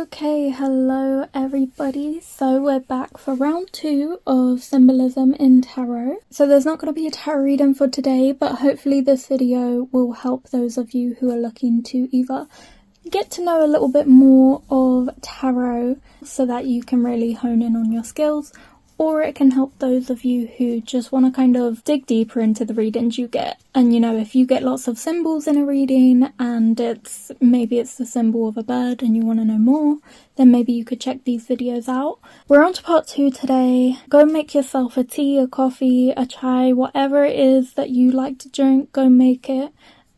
Okay, hello everybody. So we're back for round 2 of symbolism in tarot. So there's not going to be a tarot reading for today, but hopefully this video will help those of you who are looking to either get to know a little bit more of tarot so that you can really hone in on your skills, or it can help those of you who just want to kind of dig deeper into the readings you get. And you know, if you get lots of symbols in a reading and maybe it's the symbol of a bird and you want to know more, then maybe you could check these videos out. We're on to part 2 today. Go make yourself a tea, a coffee, a chai, whatever it is that you like to drink, go make it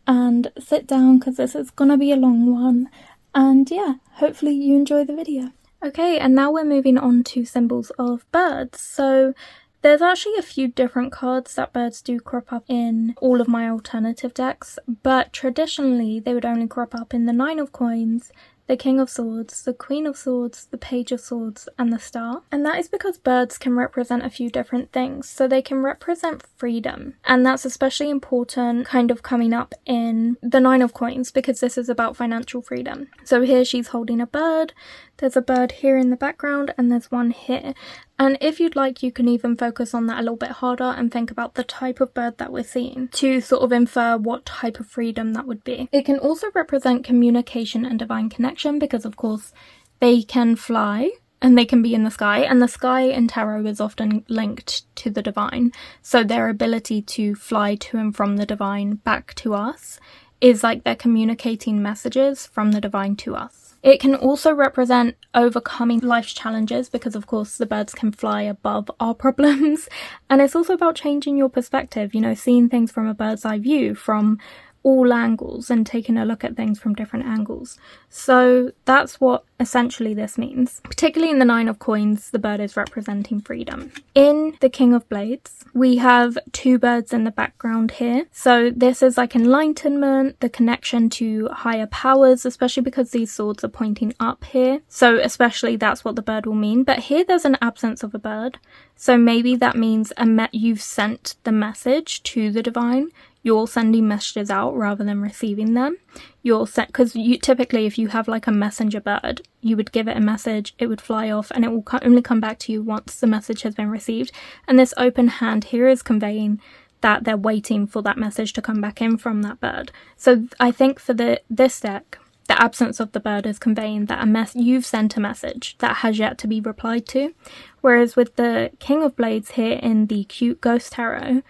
and sit down because this is gonna be a long one. And yeah, hopefully you enjoy the video. Okay, and now we're moving on to symbols of birds. So there's actually a few different cards that birds do crop up in all of my alternative decks, but traditionally they would only crop up in the 9 of coins, the King of Swords, the Queen of Swords, the Page of Swords, and the Star. And that is because birds can represent a few different things. So they can represent freedom, and that's especially important kind of coming up in the 9 of coins because this is about financial freedom. So here she's holding a bird, there's a bird here in the background, and there's one here. And if you'd like, you can even focus on that a little bit harder and think about the type of bird that we're seeing to sort of infer what type of freedom that would be. It can also represent communication and divine connection because, of course, they can fly and they can be in the sky. And the sky in tarot is often linked to the divine. So their ability to fly to and from the divine back to us is like they're communicating messages from the divine to us. It can also represent overcoming life's challenges because, of course, the birds can fly above our problems. And it's also about changing your perspective, you know, seeing things from a bird's eye view, from all angles, and taking a look at things from different angles. So that's what essentially this means. Particularly in the 9 of coins, the bird is representing freedom. In the King of Blades, we have 2 birds in the background here. So this is like enlightenment, the connection to higher powers, especially because these swords are pointing up here. So especially that's what the bird will mean. But here there's an absence of a bird. So maybe that means you've sent the message to the divine. You're sending messages out rather than receiving them. Because typically if you have like a messenger bird, you would give it a message, it would fly off, and it will only come back to you once the message has been received. And this open hand here is conveying that they're waiting for that message to come back in from that bird. So I think for this deck, the absence of the bird is conveying that you've sent a message that has yet to be replied to. Whereas with the King of Blades here in the cute ghost tarot,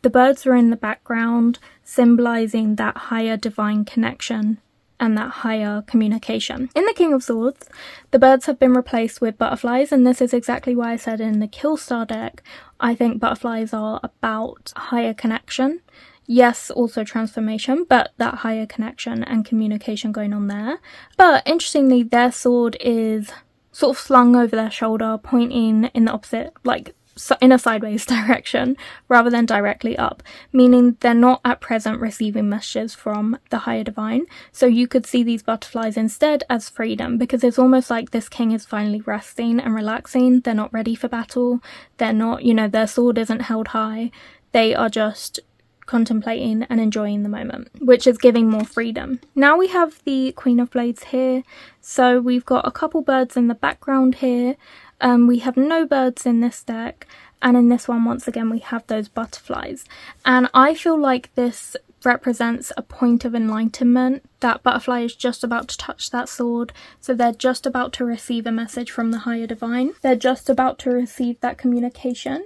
the birds are in the background, symbolizing that higher divine connection and that higher communication. In the King of Swords, the birds have been replaced with butterflies, and this is exactly why I said in the Killstar deck, I think butterflies are about higher connection. Yes, also transformation, but that higher connection and communication going on there. But interestingly, their sword is sort of slung over their shoulder, pointing in the opposite, like in a sideways direction rather than directly up, meaning they're not at present receiving messages from the higher divine. So you could see these butterflies instead as freedom, because it's almost like this king is finally resting and relaxing. They're not ready for battle. They're not, you know, their sword isn't held high. They are just contemplating and enjoying the moment, which is giving more freedom. Now we have the Queen of Blades here. So we've got a couple birds in the background here. We have no birds in this deck, and in this one, once again, we have those butterflies. And I feel like this represents a point of enlightenment. That butterfly is just about to touch that sword, so they're just about to receive a message from the higher divine. They're just about to receive that communication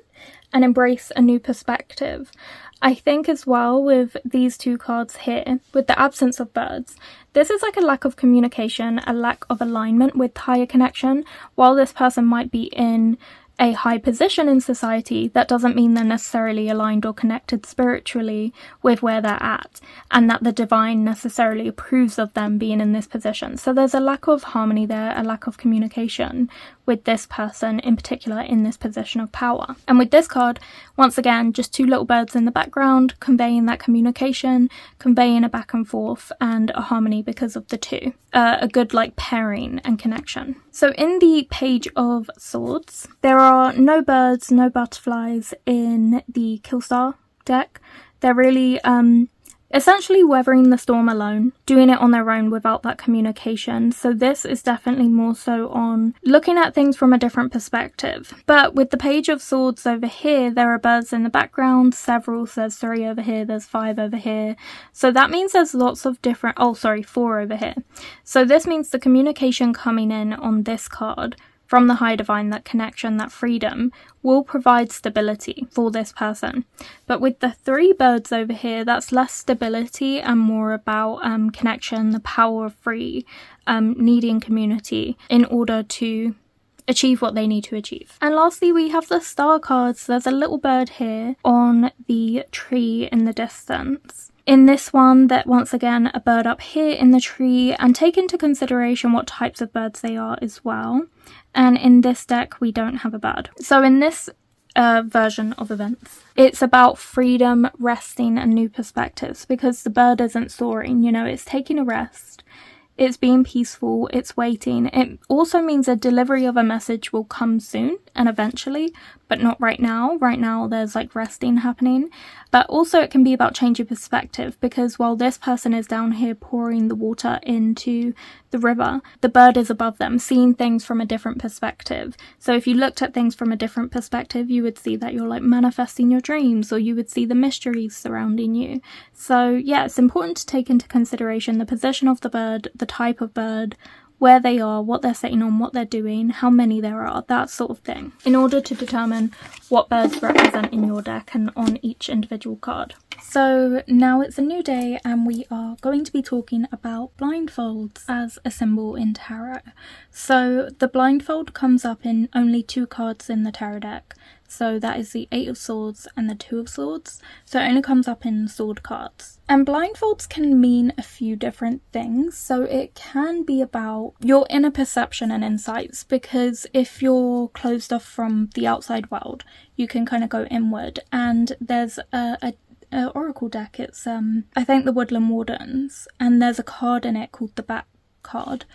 and embrace a new perspective. I think as well with these 2 cards here, with the absence of birds, this is like a lack of communication, a lack of alignment with higher connection. While this person might be in a high position in society, that doesn't mean they're necessarily aligned or connected spiritually with where they're at, and that the divine necessarily approves of them being in this position. So there's a lack of harmony there, a lack of communication with this person in particular in this position of power. And with this card, once again, just 2 little birds in the background conveying that communication, conveying a back and forth and a harmony because of the 2. A good like pairing and connection. So in the Page of Swords, there are no birds, no butterflies in the Killstar deck. They're really essentially weathering the storm alone, doing it on their own without that communication. So this is definitely more so on looking at things from a different perspective. But with the Page of Swords over here, there are birds in the background, several, so there's 3 over here, there's 5 over here. So that means there's lots of different, 4 over here. So this means the communication coming in on this card from the High Divine, that connection, that freedom, will provide stability for this person. But with the 3 birds over here, that's less stability and more about connection, the power of free, needing community in order to achieve what they need to achieve. And lastly, we have the star cards. There's a little bird here on the tree in the distance. In this one, that once again, a bird up here in the tree, and take into consideration what types of birds they are as well. And in this deck, we don't have a bird. So in this version of events, it's about freedom, resting, and new perspectives, because the bird isn't soaring, you know, it's taking a rest. It's being peaceful, it's waiting. It also means a delivery of a message will come soon and eventually, but not right now. Right now there's like resting happening. But also it can be about changing perspective, because while this person is down here pouring the water into the river, the bird is above them, seeing things from a different perspective. So if you looked at things from a different perspective, you would see that you're like manifesting your dreams, or you would see the mysteries surrounding you. So yeah, it's important to take into consideration the position of the bird, the type of bird, where they are, what they're sitting on, what they're doing, how many there are, that sort of thing, in order to determine what birds represent in your deck and on each individual card. So now it's a new day and we are going to be talking about blindfolds as a symbol in tarot. So the blindfold comes up in only 2 cards in the tarot deck. So that is the 8 of Swords and the 2 of Swords. So it only comes up in sword cards. And blindfolds can mean a few different things. So it can be about your inner perception and insights, because if you're closed off from the outside world, you can kind of go inward. And there's a oracle deck. It's I think the Woodland Wardens, and there's a card in it called the Bat card.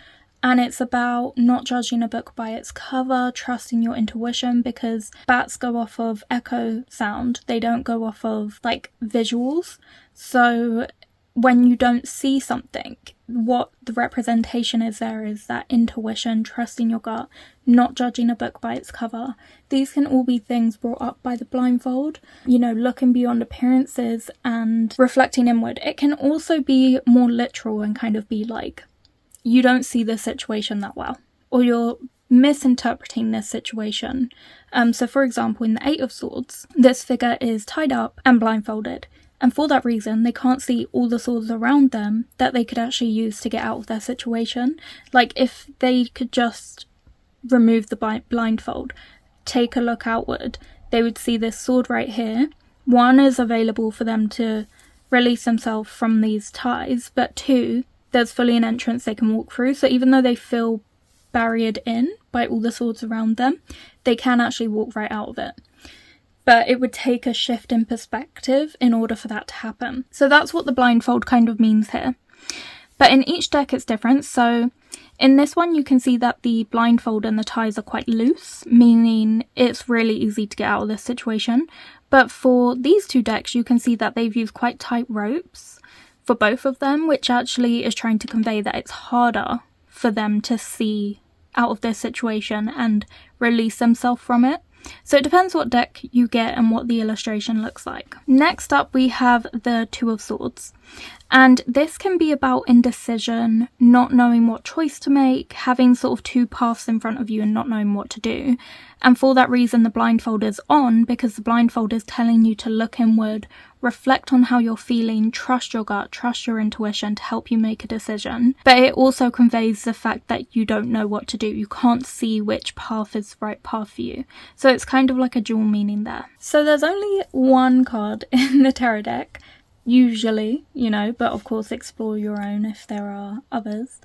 And it's about not judging a book by its cover, trusting your intuition, because bats go off of echo sound. They don't go off of like visuals. So when you don't see something, what the representation is there is that intuition, trusting your gut, not judging a book by its cover. These can all be things brought up by the blindfold, you know, looking beyond appearances and reflecting inward. It can also be more literal and kind of be like, you don't see this situation that well, or you're misinterpreting this situation. So for example, in the 8 of Swords, this figure is tied up and blindfolded, and for that reason they can't see all the swords around them that they could actually use to get out of their situation. Like if they could just remove the blindfold, take a look outward, they would see this sword right here. One is available for them to release themselves from these ties, but 2, there's fully an entrance they can walk through. So even though they feel barriered in by all the swords around them, they can actually walk right out of it. But it would take a shift in perspective in order for that to happen. So that's what the blindfold kind of means here. But in each deck it's different. So in this one you can see that the blindfold and the ties are quite loose, meaning it's really easy to get out of this situation. But for these 2 decks you can see that they've used quite tight ropes for both of them, which actually is trying to convey that it's harder for them to see out of this situation and release themselves from it. So it depends what deck you get and what the illustration looks like. Next up we have the 2 of Swords, and this can be about indecision, not knowing what choice to make, having sort of 2 paths in front of you and not knowing what to do. And for that reason the blindfold is on, because the blindfold is telling you to look inward, reflect on how you're feeling, trust your gut, trust your intuition to help you make a decision. But it also conveys the fact that you don't know what to do. You can't see which path is the right path for you. So it's kind of like a dual meaning there. So there's only 1 card in the tarot deck, usually, you know, but of course explore your own if there are others,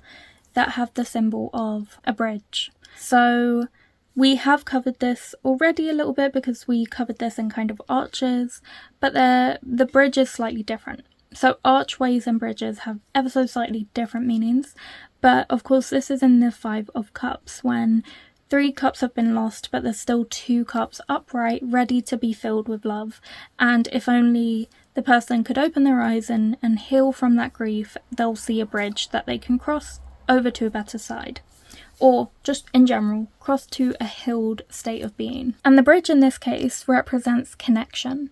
that have the symbol of a bridge. So we have covered this already a little bit because we covered this in kind of arches, but the bridge is slightly different. So archways and bridges have ever so slightly different meanings, but of course this is in the 5 of Cups, when 3 cups have been lost, but there's still 2 cups upright, ready to be filled with love. And if only the person could open their eyes and heal from that grief, they'll see a bridge that they can cross over to a better side. Or just in general, cross to a healed state of being. And the bridge in this case represents connection.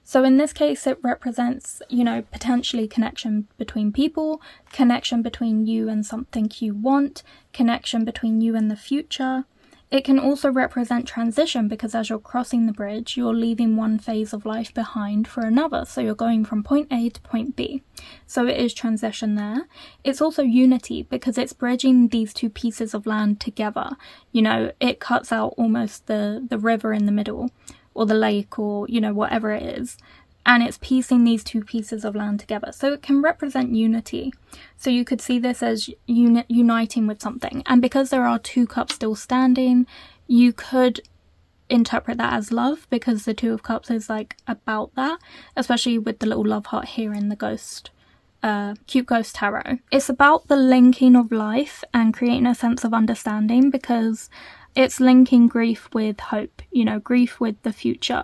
So in this case, it represents, potentially connection between people, connection between you and something you want, connection between you and the future. It can also represent transition, because as you're crossing the bridge, you're leaving one phase of life behind for another. So you're going from point A to point B. So it is transition there. It's also unity, because it's bridging these 2 pieces of land together. It cuts out almost the river in the middle, or the lake, or, whatever it is. And it's piecing these 2 pieces of land together. So it can represent unity. So you could see this as uniting with something. And because there are 2 cups still standing, you could interpret that as love, because the 2 of cups is about that, especially with the little love heart here in the ghost, cute ghost tarot. It's about the linking of life and creating a sense of understanding, because it's linking grief with hope, grief with the future,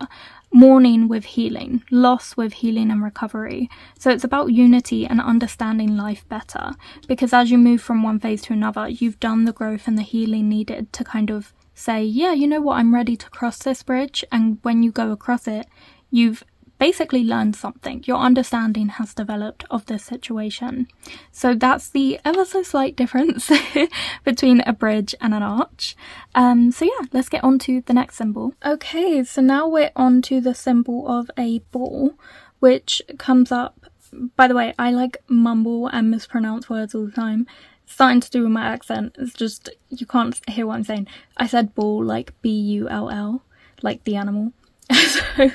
mourning with healing, loss with healing and recovery. So it's about unity and understanding life better, because as you move from one phase to another, you've done the growth and the healing needed to kind of say, yeah, you know what, I'm ready to cross this bridge. And when you go across it, you've basically learned something. Your understanding has developed of this situation. So that's the ever so slight difference between a bridge and an arch. So yeah, let's get on to the next symbol. Okay, so now we're on to the symbol of a bull, which comes up. By the way, I mumble and mispronounce words all the time. It's starting to do with my accent. It's just, you can't hear what I'm saying. I said bull B-U-L-L, like the animal. So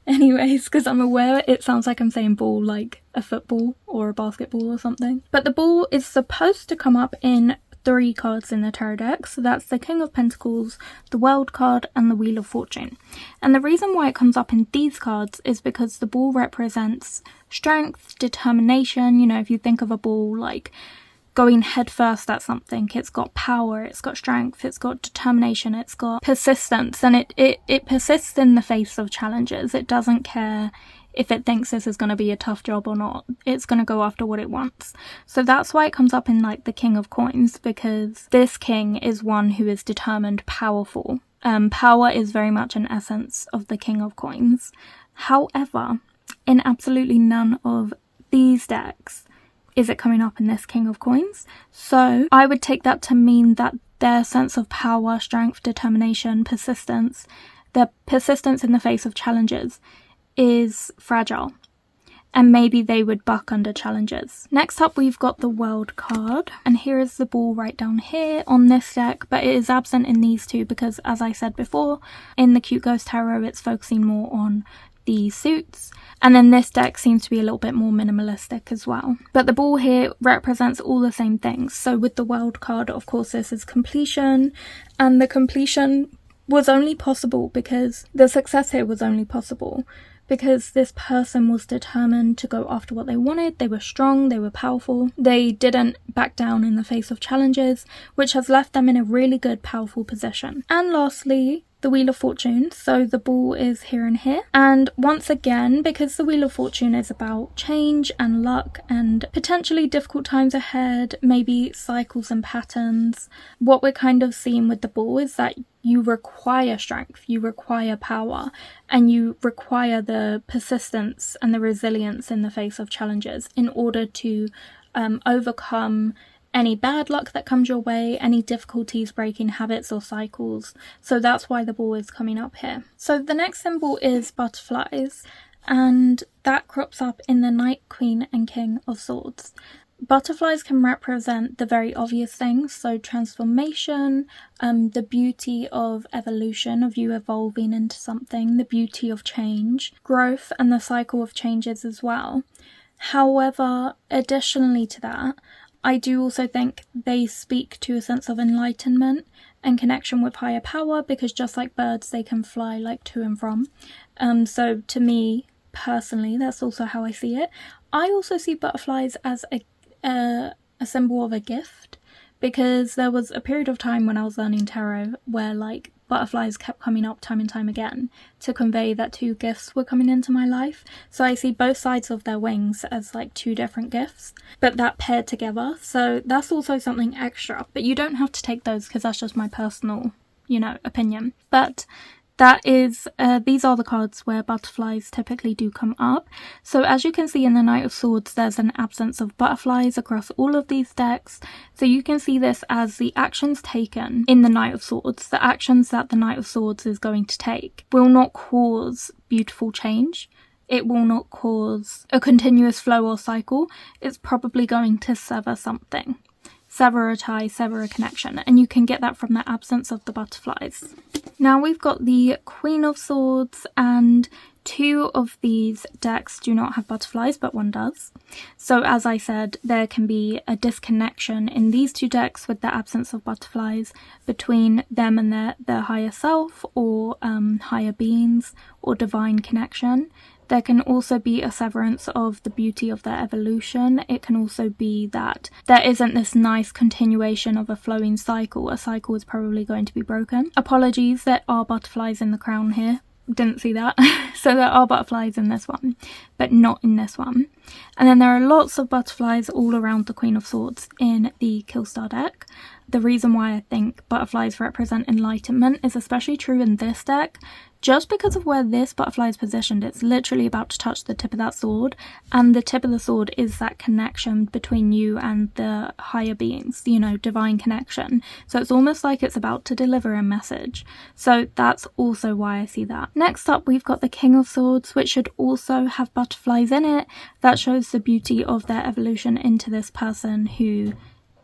anyways, because I'm aware it sounds like I'm saying ball like a football or a basketball or something. But the ball is supposed to come up in 3 cards in the tarot deck. So that's the King of Pentacles, the World card, and the Wheel of Fortune. And the reason why it comes up in these cards is because the ball represents strength, determination. If you think of a ball going headfirst at something, it's got power, it's got strength, it's got determination, it's got persistence, and it persists in the face of challenges. It doesn't care if it thinks this is going to be a tough job or not. It's going to go after what it wants. So that's why it comes up in the King of Coins, because this king is one who is determined, powerful. Power is very much an essence of the King of Coins. However, in absolutely none of these decks is it coming up in this King of Coins. So I would take that to mean that their sense of power, strength, determination, persistence, their persistence in the face of challenges is fragile. And maybe they would buck under challenges. Next up, we've got the World card. And here is the ball right down here on this deck. But it is absent in these 2 because, as I said before, in the Cute Ghost Tarot, it's focusing more on the suits, and then this deck seems to be a little bit more minimalistic as well. But the ball here represents all the same things. So with the World card, of course, this is completion, and the completion was only possible because the success here was only possible because this person was determined to go after what they wanted. They were strong, they were powerful, they didn't back down in the face of challenges, which has left them in a really good, powerful position. And lastly, the Wheel of Fortune. So the ball is here and here. And once again, because the Wheel of Fortune is about change and luck and potentially difficult times ahead, maybe cycles and patterns, what we're kind of seeing with the ball is that you require strength, you require power, and you require the persistence and the resilience in the face of challenges in order to overcome any bad luck that comes your way, any difficulties breaking habits or cycles. So that's why the ball is coming up here. So the next symbol is butterflies, and that crops up in the Knight, Queen, and King of Swords. Butterflies can represent the very obvious things, so transformation, the beauty of evolution, of you evolving into something, the beauty of change, growth, and the cycle of changes as well. However, additionally to that, I do also think they speak to a sense of enlightenment and connection with higher power, because just like birds, they can fly to and from. So to me, personally, that's also how I see it. I also see butterflies as a symbol of a gift, because there was a period of time when I was learning tarot where like butterflies kept coming up time and time again to convey that 2 gifts were coming into my life. So I see both sides of their wings as like 2 different gifts, but that paired together. So that's also something extra, but you don't have to take those because that's just my personal, opinion. But that is, these are the cards where butterflies typically do come up. So as you can see in the Knight of Swords, there's an absence of butterflies across all of these decks. So you can see this as the actions taken in the Knight of Swords. The actions that the Knight of Swords is going to take will not cause beautiful change. It will not cause a continuous flow or cycle. It's probably going to sever something. Sever a tie, sever a connection, and you can get that from the absence of the butterflies. Now we've got the Queen of Swords, and 2 of these decks do not have butterflies, but 1 does. So as I said, there can be a disconnection in these 2 decks with the absence of butterflies between them and their higher self, or higher beings, or divine connection. There can also be a severance of the beauty of their evolution. It can also be that there isn't this nice continuation of a flowing cycle. A cycle is probably going to be broken. Apologies, there are butterflies in the crown here. Didn't see that. So there are butterflies in this one, but not in this one. And then there are lots of butterflies all around the Queen of Swords in the Killstar deck. The reason why I think butterflies represent enlightenment is especially true in this deck, just because of where this butterfly is positioned. It's literally about to touch the tip of that sword, and the tip of the sword is that connection between you and the higher beings, divine connection. So it's almost like it's about to deliver a message. So that's also why I see that. Next up, we've got the King of Swords, which should also have butterflies in it. That shows the beauty of their evolution into this person who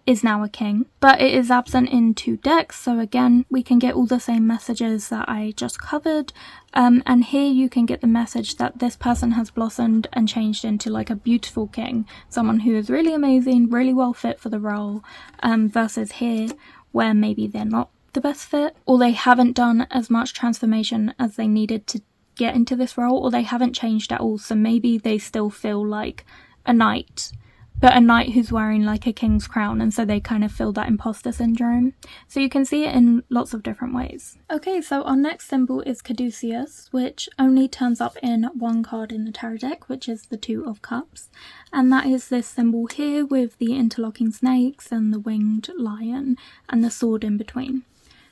is now a king, but it is absent in 2 decks, so again we can get all the same messages that I just covered, and here you can get the message that this person has blossomed and changed into like a beautiful king, someone who is really amazing, really well fit for the role, versus here where maybe they're not the best fit, or they haven't done as much transformation as they needed to get into this role, or they haven't changed at all, so maybe they still feel like a knight, but a knight who's wearing like a king's crown, and so they kind of feel that imposter syndrome. So you can see it in lots of different ways. Okay, so our next symbol is Caduceus, which only turns up in 1 card in the tarot deck, which is the 2 of Cups, and that is this symbol here with the interlocking snakes and the winged lion and the sword in between.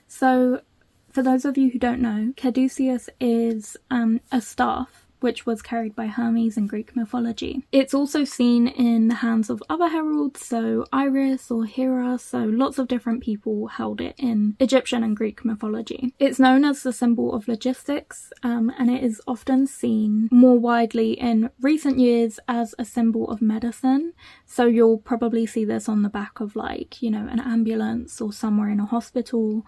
So for those of you who don't know, Caduceus is a staff which was carried by Hermes in Greek mythology. It's also seen in the hands of other heralds, so Iris or Hera, so lots of different people held it in Egyptian and Greek mythology. It's known as the symbol of logistics, and it is often seen more widely in recent years as a symbol of medicine. So you'll probably see this on the back of like, an ambulance or somewhere in a hospital,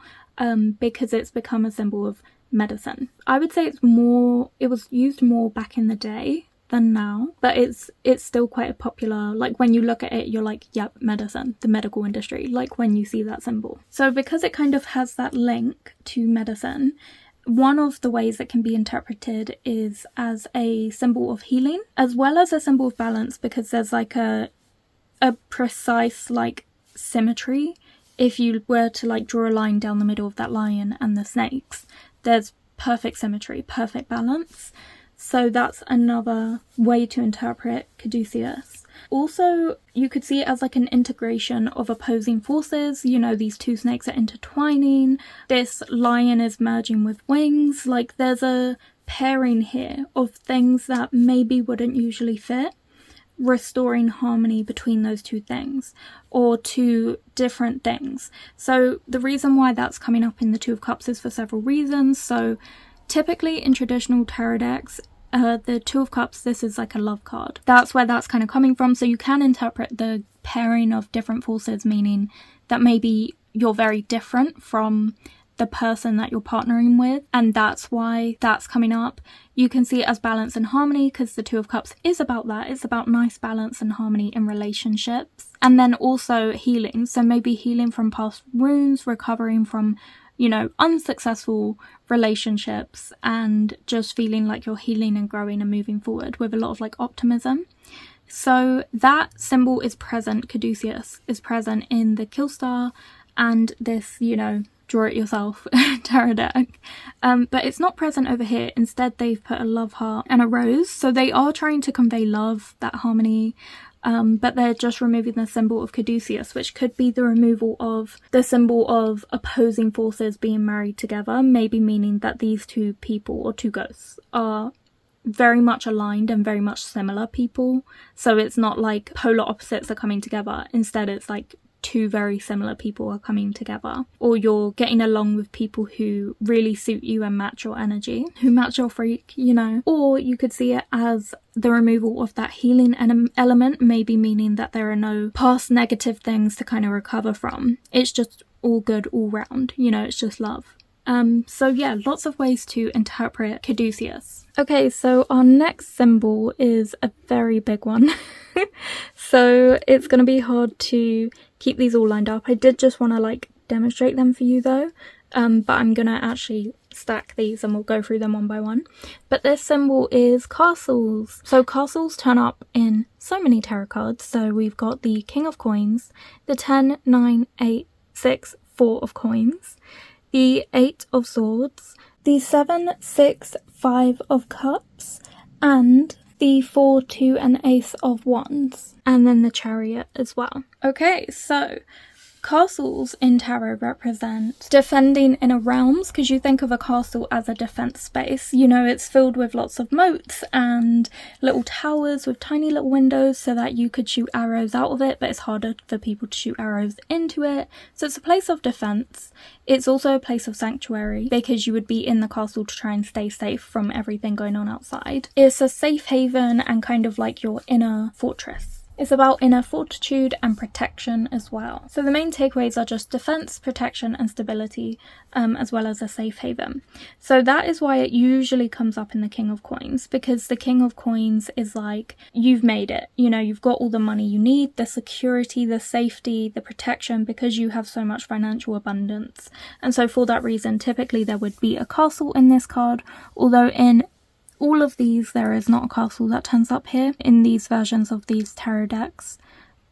because it's become a symbol of medicine. I would say it was used more back in the day than now, but it's still quite a popular, like when you look at it, you're like, yep, medicine, the medical industry, like when you see that symbol. So because it kind of has that link to medicine, one of the ways it can be interpreted is as a symbol of healing, as well as a symbol of balance, because there's like a precise like symmetry. If you were to like draw a line down the middle of that lion and the snakes, there's perfect symmetry, perfect balance. So that's another way to interpret Caduceus. Also, you could see it as like an integration of opposing forces. These 2 snakes are intertwining. This lion is merging with wings. Like there's a pairing here of things that maybe wouldn't usually fit, restoring harmony between those 2 things, or 2 different things. So the reason why that's coming up in the 2 of Cups is for several reasons. So typically in traditional tarot decks, the 2 of Cups, this is like a love card. That's where that's kind of coming from. So you can interpret the pairing of different forces, meaning that maybe you're very different from the person that you're partnering with, and that's why that's coming up. You can see it as balance and harmony, because the 2 of Cups is about that. It's about nice balance and harmony in relationships. And then also healing, so maybe healing from past wounds, recovering from unsuccessful relationships, and just feeling like you're healing and growing and moving forward with a lot of like optimism. So that symbol is present, Caduceus is present in the kill star and this, you know, draw it yourself tarot deck. But it's not present over here. Instead, they've put a love heart and a rose. So they are trying to convey love, that harmony, but they're just removing the symbol of Caduceus, which could be the removal of the symbol of opposing forces being married together, maybe meaning that these two people or two ghosts are very much aligned and very much similar people. So it's not like polar opposites are coming together. Instead, it's like two very similar people are coming together, or you're getting along with people who really suit you and match your energy, who match your freak, you know. Or you could see it as the removal of that healing element, maybe meaning that there are no past negative things to kind of recover from. It's just all good all round, you know, it's just love. So yeah, lots of ways to interpret Caduceus. Okay, so our next symbol is a very big one. So it's going to be hard to keep these all lined up. I did just want to like demonstrate them for you though, but I'm going to actually stack these and we'll go through them one by one. But this symbol is castles. So castles turn up in so many tarot cards. So we've got the King of Coins, the 10, 9, 8, 6, 4 of coins, the 8 of Swords, the 7, 6, 5 of Cups, and the 4, 2, and Ace of Wands, and then the Chariot as well. Okay, so castles in tarot represent defending inner realms, because you think of a castle as a defense space. You know, it's filled with lots of moats and little towers with tiny little windows so that you could shoot arrows out of it, but it's harder for people to shoot arrows into it. So it's a place of defense. It's also a place of sanctuary because you would be in the castle to try and stay safe from everything going on outside. It's a safe haven and kind of like your inner fortress. It's about inner fortitude and protection as well. So the main takeaways are just defense, protection, and stability, as well as a safe haven. So that is why it usually comes up in the King of Coins, because the King of Coins is like, you've made it. You know, you've got all the money you need, the security, the safety, the protection, because you have so much financial abundance. And so for that reason, typically there would be a castle in this card, although in all of these, there is not a castle that turns up here in these versions of these tarot decks.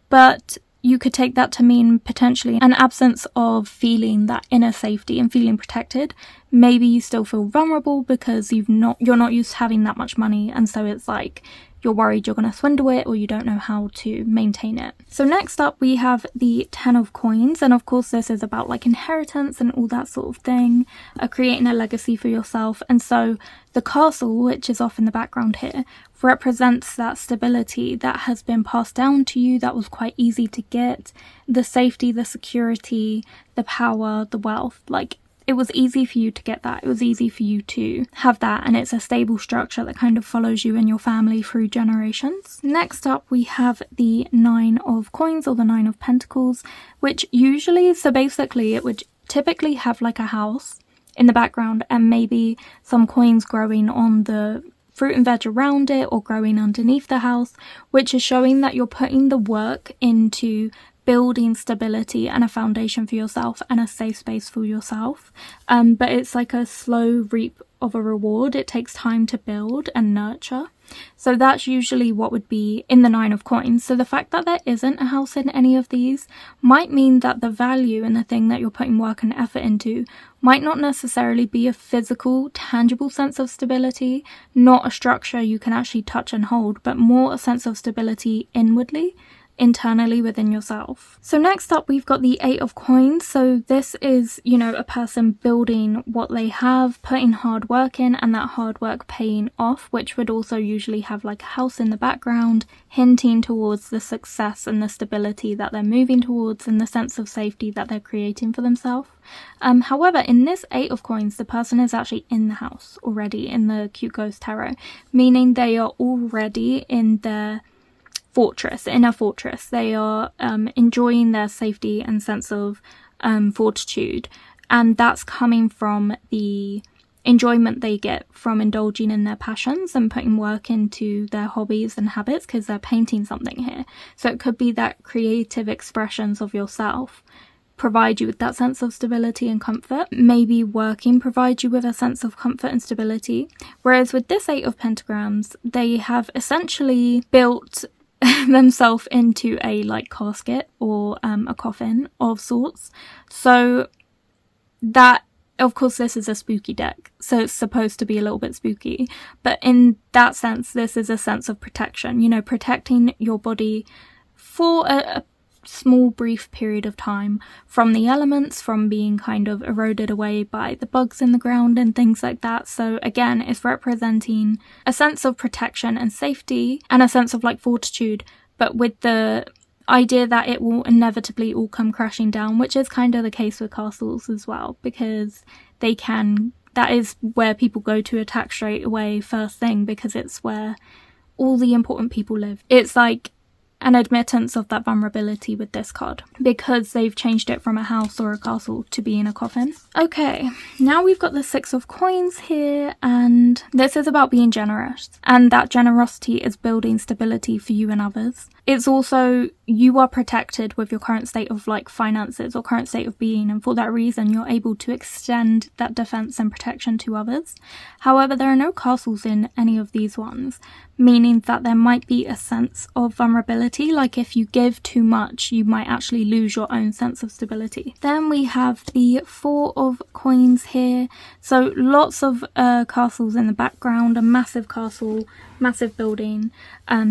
But you could take that to mean potentially an absence of feeling that inner safety and feeling protected. Maybe you still feel vulnerable because you're not used to having that much money, and so it's like you're worried you're going to swindle it or you don't know how to maintain it. So next up we have the 10 of Coins, and of course this is about like inheritance and all that sort of thing, creating a legacy for yourself. And so the castle, which is off in the background here, represents that stability that has been passed down to you, that was quite easy to get, the safety, the security, the power, the wealth. Like, it was easy for you to get that. It was easy for you to have that, and it's a stable structure that kind of follows you and your family through generations. Next up, we have the 9 of Coins, or the 9 of Pentacles, which usually, so basically it would typically have like a house in the background and maybe some coins growing on the fruit and veg around it or growing underneath the house, which is showing that you're putting the work into building stability and a foundation for yourself and a safe space for yourself. But it's like a slow reap of a reward. It takes time to build and nurture. So that's usually what would be in the 9 of Coins. So the fact that there isn't a house in any of these might mean that the value in the thing that you're putting work and effort into might not necessarily be a physical, tangible sense of stability, not a structure you can actually touch and hold, but more a sense of stability inwardly, internally within yourself. So next up we've got the 8 of Coins. So this is, you know, a person building what they have, putting hard work in, and that hard work paying off, which would also usually have like a house in the background, hinting towards the success and the stability that they're moving towards and the sense of safety that they're creating for themselves. However, in this 8 of Coins, the person is actually in the house already in the Cute Ghost Tarot, meaning they are already in their inner fortress. They are enjoying their safety and sense of fortitude, and that's coming from the enjoyment they get from indulging in their passions and putting work into their hobbies and habits, because they're painting something here. So it could be that creative expressions of yourself provide you with that sense of stability and comfort. Maybe working provides you with a sense of comfort and stability. Whereas with this 8 of Pentagrams, they have essentially built themselves into a like casket or a coffin of sorts. So that, of course, this is a spooky deck, so it's supposed to be a little bit spooky, but in that sense, this is a sense of protection, you know, protecting your body for a small brief period of time from the elements, from being kind of eroded away by the bugs in the ground and things like that. So again, it's representing a sense of protection and safety and a sense of like fortitude, but with the idea that it will inevitably all come crashing down, which is kind of the case with castles as well, because that is where people go to attack straight away first thing, because it's where all the important people live. It's like an admittance of that vulnerability with this card, because they've changed it from a house or a castle to being a coffin. Okay, now we've got the 6 of coins here, and this is about being generous, and that generosity is building stability for you and others. It's also, you are protected with your current state of like finances or current state of being, and for that reason you're able to extend that defense and protection to others. However, there are no castles in any of these ones, meaning that there might be a sense of vulnerability, like if you give too much you might actually lose your own sense of stability. Then we have the 4 of coins here, so lots of castles in the background, a massive castle, massive building.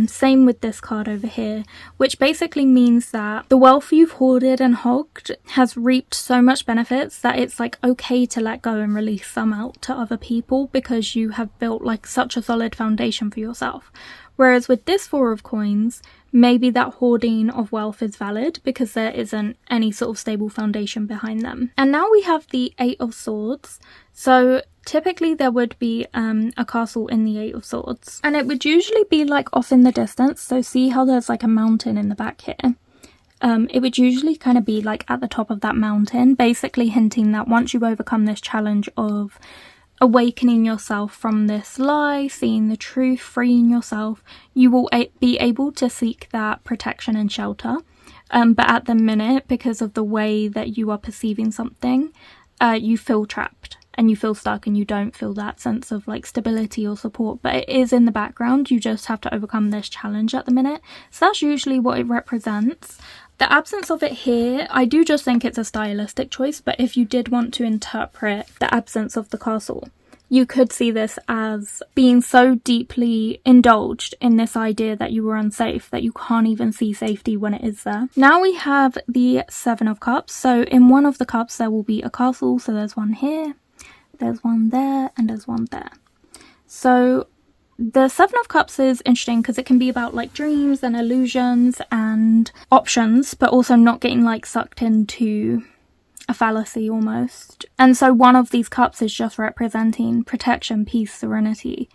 Same with this card over here, which basically means that the wealth you've hoarded and hogged has reaped so much benefits that it's like okay to let go and release some out to other people, because you have built like such a solid foundation for yourself. Whereas with this 4 of coins, maybe that hoarding of wealth is valid because there isn't any sort of stable foundation behind them. And now we have the 8 of swords. So typically there would be a castle in the 8 of swords, and it would usually be like off in the distance. So see how there's like a mountain in the back here? It would usually kind of be like at the top of that mountain, basically hinting that once you overcome this challenge of awakening yourself from this lie, seeing the truth, freeing yourself, you will be able to seek that protection and shelter. But at the minute, because of the way that you are perceiving something, you feel trapped and you feel stuck and you don't feel that sense of like stability or support. But it is in the background, you just have to overcome this challenge at the minute. So that's usually what it represents. The absence of it here, I do just think it's a stylistic choice, but if you did want to interpret the absence of the castle, you could see this as being so deeply indulged in this idea that you were unsafe that you can't even see safety when it is there. Now we have the 7 of cups. So in one of the cups there will be a castle. So there's one here, there's one there, and there's one there. So the 7 of cups is interesting because it can be about like dreams and illusions and options, but also not getting like sucked into a fallacy almost. And so one of these cups is just representing protection, peace, serenity,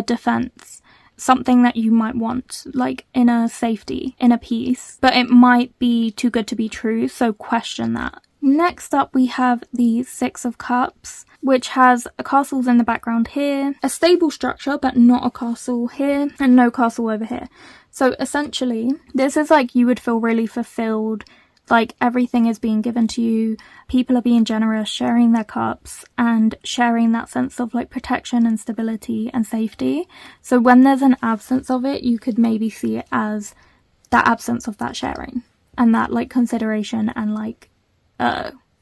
defense, something that you might want, like inner safety, inner peace, but it might be too good to be true, so question that. Next up we have the 6 of cups, which has castles in the background here, a stable structure but not a castle here, and no castle over here. So essentially this is like you would feel really fulfilled, like everything is being given to you, people are being generous, sharing their cups and sharing that sense of like protection and stability and safety. So when there's an absence of it, you could maybe see it as that absence of that sharing and that like consideration and like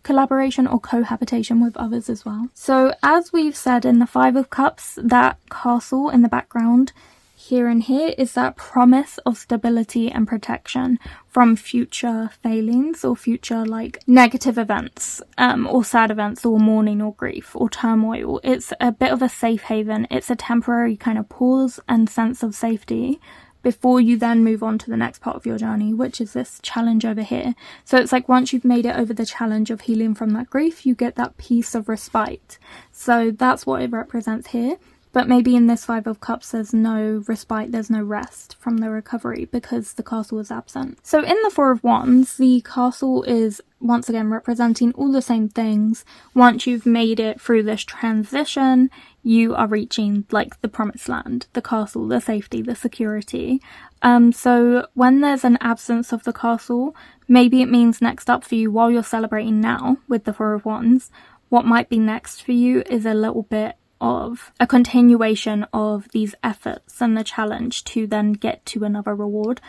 collaboration or cohabitation with others as well. So as we've said in the 5 of cups, that castle in the background here and here is that promise of stability and protection from future failings or future like negative events or sad events or mourning or grief or turmoil. It's a bit of a safe haven. It's a temporary kind of pause and sense of safety before you then move on to the next part of your journey, which is this challenge over here. So it's like once you've made it over the challenge of healing from that grief, you get that piece of respite. So that's what it represents here. But maybe in this 5 of cups there's no respite, there's no rest from the recovery because the castle is absent. So in the 4 of wands, the castle is once again representing all the same things. Once you've made it through this transition, you are reaching like the promised land, the castle, the safety, the security. So when there's an absence of the castle, maybe it means next up for you while you're celebrating now with the 4 of wands, what might be next for you is a little bit of a continuation of these efforts and the challenge to then get to another reward.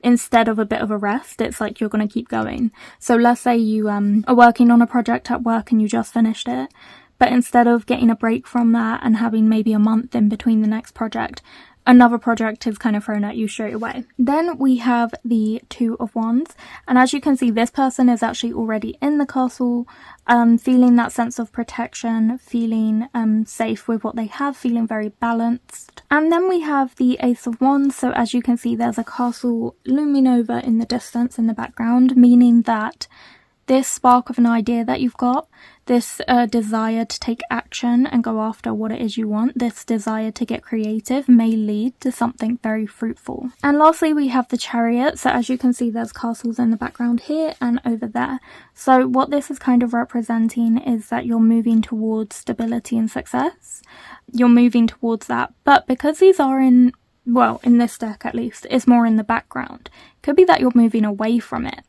Instead of a bit of a rest, it's like you're going to keep going. So let's say you are working on a project at work and you just finished it, but instead of getting a break from that and having maybe a month in between the next project, another project is kind of thrown at you straight away. Then we have the Two of Wands, and as you can see, this person is actually already in the castle, feeling that sense of protection, feeling safe with what they have, feeling very balanced. And then we have the Ace of Wands, so as you can see, there's a castle looming over in the distance in the background, meaning that this spark of an idea that you've got, this desire to take action and go after what it is you want, this desire to get creative may lead to something very fruitful. And lastly, we have the Chariot. So as you can see, there's castles in the background here and over there. So what this is kind of representing is that you're moving towards stability and success. You're moving towards that. But because these are in this deck at least, it's more in the background. It could be that you're moving away from it,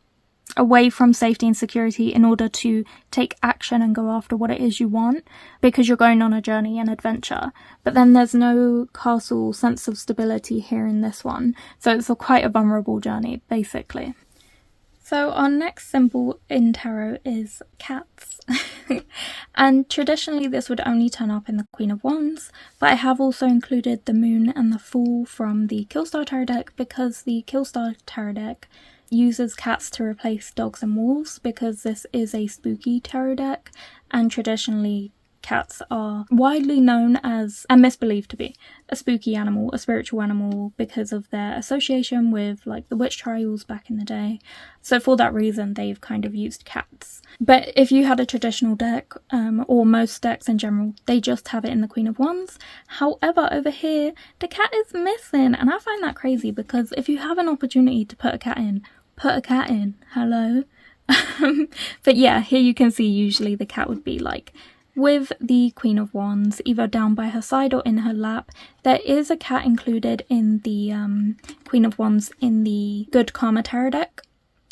away from safety and security in order to take action and go after what it is you want, because you're going on a journey and adventure. But then there's no castle sense of stability here in this one, so it's quite a vulnerable journey basically. So our next symbol in tarot is cats. And traditionally this would only turn up in the Queen of Wands, but I have also included the Moon and the Fool from the Killstar Tarot deck, because the Killstar Tarot deck uses cats to replace dogs and wolves, because this is a spooky tarot deck, and traditionally cats are widely known as, and misbelieved to be, a spooky animal, a spiritual animal, because of their association with like the witch trials back in the day. So for that reason they've kind of used cats. But if you had a traditional deck, or most decks in general, they just have it in the Queen of Wands. However, over here the cat is missing, and I find that crazy, because if you have an opportunity to put a cat in, hello. But yeah, here you can see usually the cat would be like with the Queen of Wands, either down by her side or in her lap. There is a cat included in the Queen of Wands in the Good Karma Tarot deck.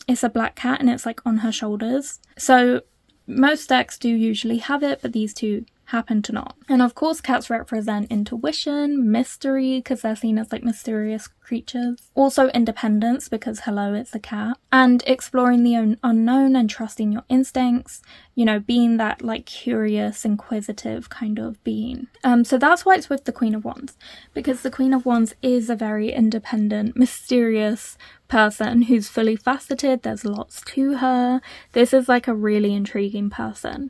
It's a black cat and it's like on her shoulders. So most decks do usually have it, but these two happen to not. And of course cats represent intuition, mystery, because they're seen as like mysterious creatures. Also independence, because hello, it's a cat. And exploring the unknown and trusting your instincts, you know, being that like curious, inquisitive kind of being. So that's why it's with the Queen of Wands, because the Queen of Wands is a very independent, mysterious person who's fully faceted. There's lots to her. This is like a really intriguing person.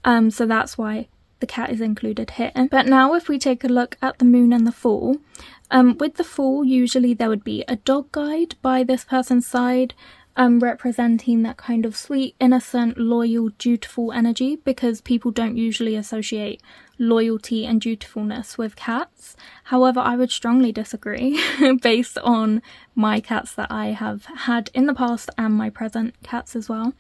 So that's why the cat is included here. But now if we take a look at the Moon and the Fool, with the Fool usually there would be a dog guide by this person's side, representing that kind of sweet, innocent, loyal, dutiful energy, because people don't usually associate loyalty and dutifulness with cats. However, I would strongly disagree based on my cats that I have had in the past and my present cats as well.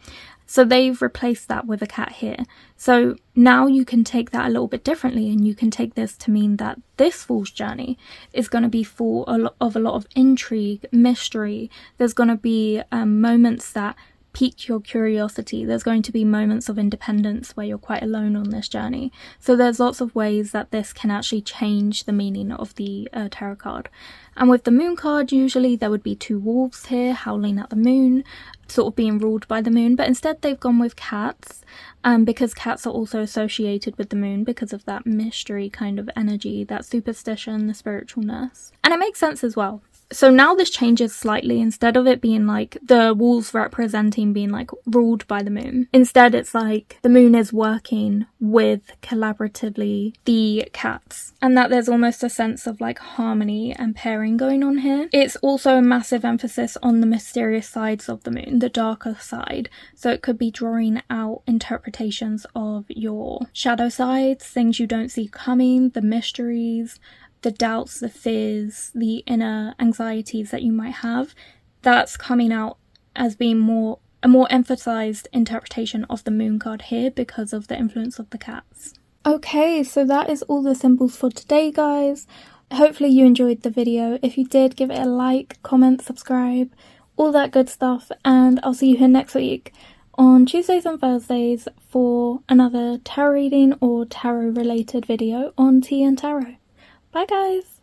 So they've replaced that with a cat here. So now you can take that a little bit differently, and you can take this to mean that this Fool's journey is going to be full of a lot of intrigue, mystery. There's going to be moments that pique your curiosity. There's going to be moments of independence where you're quite alone on this journey. So there's lots of ways that this can actually change the meaning of the tarot card. And with the Moon card, usually there would be two wolves here howling at the moon, sort of being ruled by the moon, but instead they've gone with cats, because cats are also associated with the moon because of that mystery kind of energy, that superstition, the spiritualness. And it makes sense as well. So now this changes slightly. Instead of it being like the wolves representing being like ruled by the moon, instead it's like the moon is working with collaboratively the cats, and that there's almost a sense of like harmony and pairing going on here. It's also a massive emphasis on the mysterious sides of the moon, the darker side. So it could be drawing out interpretations of your shadow sides, things you don't see coming, the mysteries, the doubts, the fears, the inner anxieties that you might have. That's coming out as being a more emphasized interpretation of the Moon card here because of the influence of the cats. Okay, so that is all the symbols for today, guys. Hopefully you enjoyed the video. If you did, give it a like, comment, subscribe, all that good stuff, and I'll see you here next week on Tuesdays and Thursdays for another tarot reading or tarot related video on Tea and Tarot. Bye guys!